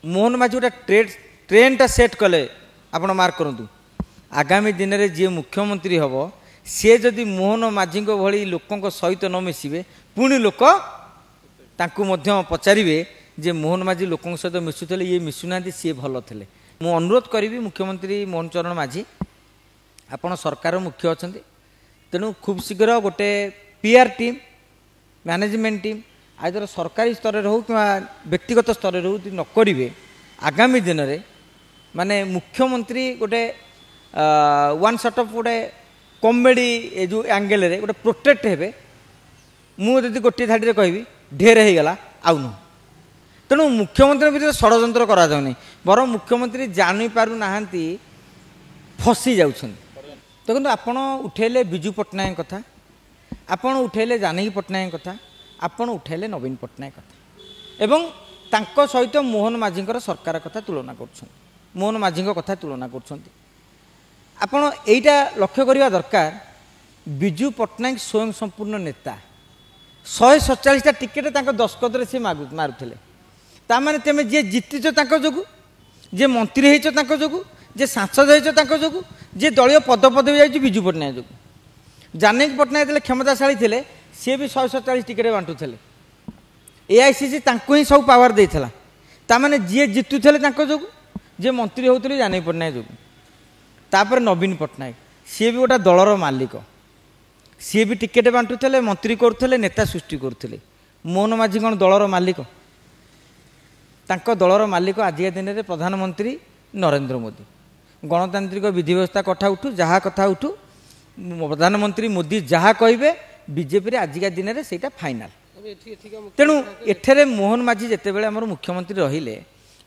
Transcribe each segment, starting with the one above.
मोहन माझी गोटे ट्रेंडटा सेट कले आपण मार्क करूँ आगामी दिन में जी मुख्यमंत्री हम सी जदि मोहन माझी भली लोकों सहित न मिसवे पुणी लोक पचारे जे मोहन माझी लोकों सहित मिसुले ये मिसुना सी भल थे मु अनुरोध करी मुख्यमंत्री मोहन चरण माझी आपण सरकार मुख्य अच्छा तेणु खूब शीघ्र गोटे पीआर टीम मैनेजमेंट टीम आदर सरकारी स्तर हो कि व्यक्तिगत स्तर हो न करेंगे आगामी दिन में माने मुख्यमंत्री गोटे वन सॉर्ट ऑफ गोटे कॉमेडी जो एंगल रे गोटे प्रोटेक्ट हे मुझे गोटे धाड़ी कहि ढेर हो गला आउ न तेणु मुख्यमंत्री भीतर षड्यंत्र करा जाउनी बर मुख्यमंत्री जानी पारु नाहंती फसी जाउछन देखो आपण उठेले बिजू पट्टनायक कथा आपण उठेले जानकी पट्टनायक कथा आपण उठेले नवीन पट्टनायक कथा एवं तांको सहित मोहन माझी सरकार कथा तुलना कर मोहन माझी कथा तुलना कर आपण एटा लक्ष्य करवा दरकार बिजू पट्टनायक स्वयं संपूर्ण नेता 147टा टिकेट दस्खत से मारुले ताने तुम जी जीतिच जो जे मंत्री हो जे सांसद हो जे दलीय पद पदवी जाइए बिजू पट्टनायक जो जानकी पट्टनायक क्षमताशाली थे सी भी 147 टिकेट बांटुले एआईसीसी ही सब पावर देता ताने जी जीतुले जो जे मंत्री होते जानकी पट्टनायक जो तापर नवीन पट्टनायक सी भी गोटे दलर मालिक सी भी टिकेट बांटुले मंत्री करुले नेता सृष्टि करुले मोहन माझी कौन दलर मालिक तांको दलर मालिक आजिका दिन में प्रधानमंत्री नरेंद्र मोदी गणतांत्रिक विधि व्यवस्था कथा उठू जहाँ कथा उठू प्रधानमंत्री मोदी जहाँ कहे बीजेपी आजिका दिन में से फाइनाल तेणु एठे मोहन माझी जिते बड़े आम मुख्यमंत्री रहिले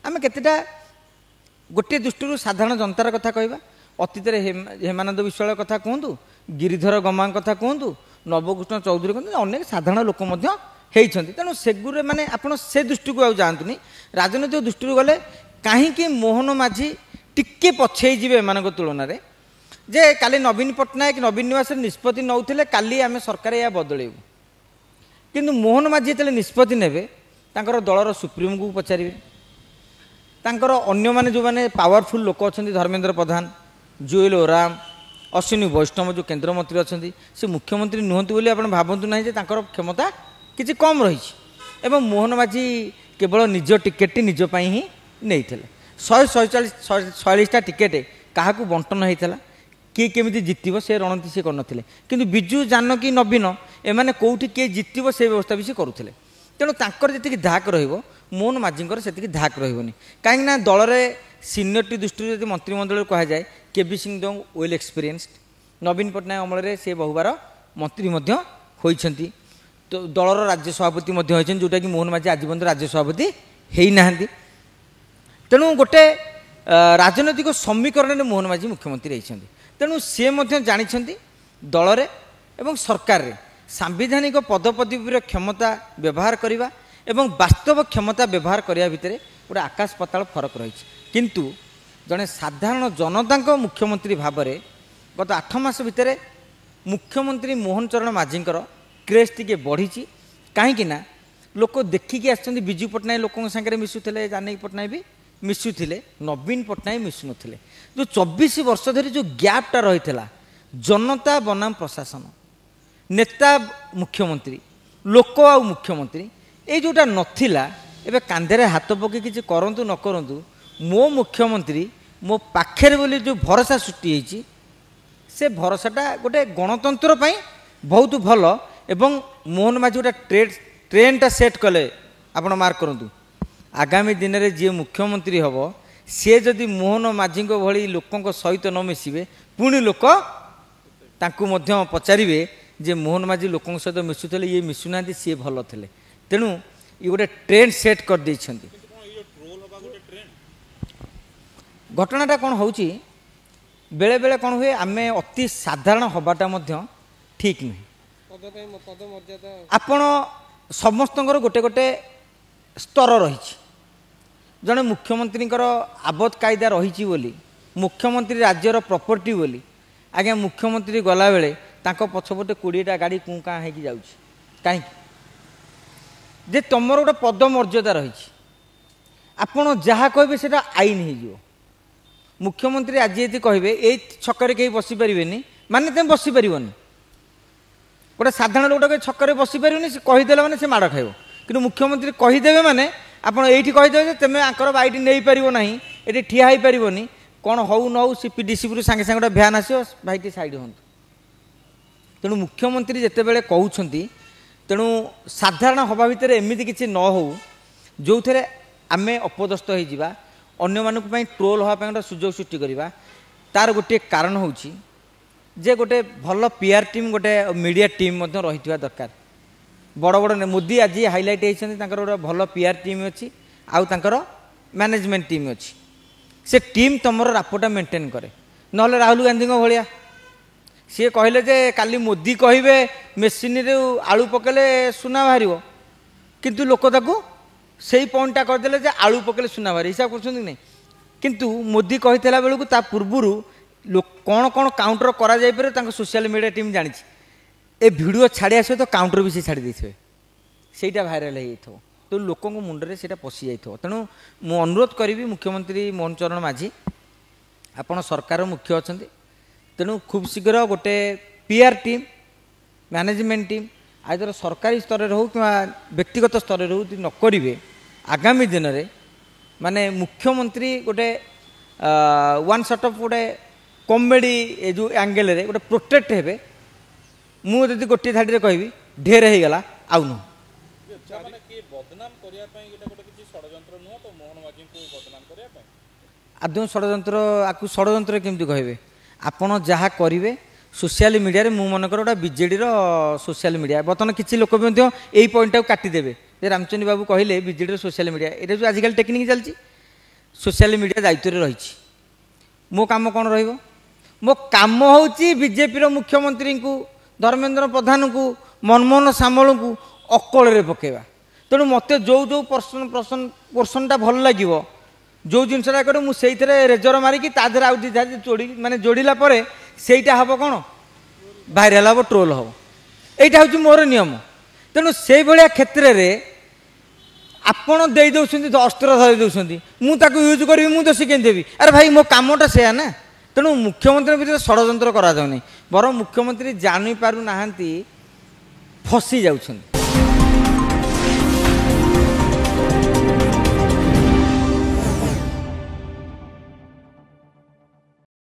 आम केतेटा गोटे दृष्टि साधारण जनतार कथा कहवा अतीत हेमानंद विश्वाल कथा कहतु गिरिधर गमा कथा कहतु नवकृष्ण चौधरी कहते अनेक साधारण लोक तेणु सेगुरे माने आपण से दृष्टि को जातुनी राजनैतिक दृष्टि गले कहीं मोहन माझी टिके पछे जी एम तुलन में जे काली नवीन पट्टनायक नवीन निवास निष्पत्ति नौले काली आम सरकार या बदलैबू किंतु मोहन माझी जो निष्पत्ति ने दलर सुप्रीम को पचारे तांकर अन्य माने जो माने पावरफुल लोक अच्छा धर्मेंद्र प्रधान जुएल ओराम अश्विनी वैष्णव जो केंद्र मंत्री अच्छा से मुख्यमंत्री नुहंतु बोली आपण भावतु ना क्षमता किसी कम रही एवं मोहन माझी केवल निज टिकेट निजपाई ही नहीं 147टा टिकेट क्या बंटन होता किए केमी जितब से रणनीति से करते कि बिजू जानकी नवीन एमाने कौटी किए जितब से व्यवस्था भी सी करुले तेणु तांकर जी धाक रोहन माझी से धाक रही कहीं दल में सीनियरिटी दृष्टि जो मंत्रिमंडल कह जाए केबी सिंह देव वेल एक्सपीरियंस्ड नवीन पट्टनायक अमल से बहुबार मंत्री होती तो दलर राज्य सभापति होती जोटा कि मोहन माझी आज पर्यटन राज्य सभापति होना तेणु गोटे राजनैतिक समीकरण में मोहन माझी मुख्यमंत्री होती तेणु सी जानी दल में एवं सरकार रे सांविधानिक पदपदवीर क्षमता व्यवहार करने एवं वास्तव क्षमता व्यवहार करने भितर गोटे आकाश पाताल फरक रही किंतु जड़े साधारण जनता मुख्यमंत्री भाव में गत 8 मास भितर मुख्यमंत्री मोहन चरण माझी क्रेज टी बढ़ी कहीं लोक देखिकी आसुँच बिजू पट्टनायक लोकों सागर मिसुले जानकी पट्टनायक भी मिसुले नवीन पट्टनायक मिसुनथिले जो 24 वर्ष धरी जो गैपटा रही जनता बनाम प्रशासन नेता मुख्यमंत्री लोक आ मुख्यमंत्री ये जोटा नथिला एबे कांधे हाथ पकई किसी करंतु न करंतु मो मुख्यमंत्री मो पाखे बोली जो भरोसा सृष्टि होती से भरोसाटा गोटे गणतंत्र पाई बहुत भल एवं मोहन माझी गोटे ट्रेंडटा सेट कले आपण मार्क करूँ आगामी दिन में जी मुख्यमंत्री हम सी जदि मोहन माझी भली लोकों सहित न मिसवे पुणी लोक पचारे जे मोहन माझी लोकों सहित मिसुले ये मिसुना सी भल थे तेणु ये गोटे ट्रेंड सेट कर देइछंती घटनाटा कौन हो बेले बेले कौन हुए आम अति साधारण हवाटा ठीक नुहे आपण समस्त गोटे गोटे स्तर रही जड़े मुख्यमंत्री आबद कायदा रही मुख्यमंत्री राज्यर प्रॉपर्टी बोली आज्ञा मुख्यमंत्री गला बेले पछपटे 20टा गाड़ी कूँ काँ हो कहीं जे तुम गोटे पद मर्यादा रही ଆପଣ ଯାହା କହିବେ ସେଟା ଆଇନ ହେଇଯିବ। मुख्यमंत्री आज ये कहे ये छकरे कहीं बसी पारे माने तुम बसी पार गोटे साधारण लोक छकरे बसी पारे कहीदे मैंने से माड़ खाइब कि मुख्यमंत्री कहीदेवे मैंने आप ये कहीदेवे तुम आंकर बाइट नहीं पार ना ये ठिया हो पारनि कौन हौ न हौ सीपीडीसीपी सांगे सांगे गोटे भ्यान आस भाई साइड हूँ। तेणु मुख्यमंत्री जितेबाला कहते तेणु साधारण हवा भितर एमती किसी न हो जो थे आम अपदस्थ हो अन्य मानक ट्रोल हाँपाई गोटे सुजोग सृष्टि करवा तार गोटे कारण हूँ जे गोटे भल पीआर टीम गोटे मीडिया टीम रही दरकार बड़ बड़ मोदी आज हाइलाइट होती गोटे भल पीआर टीम अच्छी आउ मैनेजमेंट टीम अच्छी से टीम तुम रापोर्टा मेंटेन करे ना राहुल गांधी भाया सी कहले जे काली मोदी कहे मेसीन आलू पकेले सुना बाहर किंतु लोक ताकू से पॉइंटा करदे जे आलू पकेले सुना बाहर हिसाब कर किंतु मोदी कही बेलू ता पूर्वर कौन कौन काउंटर करा जाय पारे सोशल मीडिया टीम जानी ए वीडियो छाड़िया सहित तो काउंटर भी छाड़ी देते सेटा भाइराल हो तो लोक मुंडे से पशि जाइए। तेणु मु अनुरोध करी मुख्यमंत्री मोहन चरण माझी आपण सरकार मुख्य अच्छा तेणु खूब शीघ्र गोटे पीआर टीम मैनेजमेंट टीम आदर सरकारी स्तर हो कि व्यक्तिगत स्तर हो नकरे आगामी दिन में माने मुख्यमंत्री गोटे वन सॉर्ट ऑफ गोटे कॉमेडी जो एंगल रे गोटे प्रोटेक्ट हे मुझे गोटे धाड़ी कहबी ढेर हो गला आउ न आदौ षड्यंत्र आपको षड्यंत्र केमती कहे आपण जहाँ करेंगे सोशल मीडिया मु मनकर गोटे बीजेडी सोशल मीडिया बर्तमान किसी लोक भी यही पॉइंट को काटिदेवे रामचंद्र बाबू कहले बीजेडी सोशल मीडिया ये जो आजिकल टेक्निक चलती सोशल मीडिया दायित्व रही मो काम कौन रही मो काम हूँ बीजेपी मुख्यमंत्री को धर्मेंद्र प्रधान को मनमोहन सामल को अकल पकेवा तेणु मत जो जो पोर्सन भल लगे जो जिनसा करे मुझे रेजर मारिकी तादर आउ जोड़ी माने जोड़िला सेटा हम कौन भाइराल हम ट्रोल हम यहाँ हूँ मोर नियम। तेणु से भाया क्षेत्र में आपण दे दौरान अस्त्र धरी दौरान मुझे यूज करी मुझे दोषी कें देवी अरे भाई मो कमटा से ना। तेणु मुख्यमंत्री भीतर षड्यंत्र करा बर मुख्यमंत्री जानी पारु ना फसी जाउछन।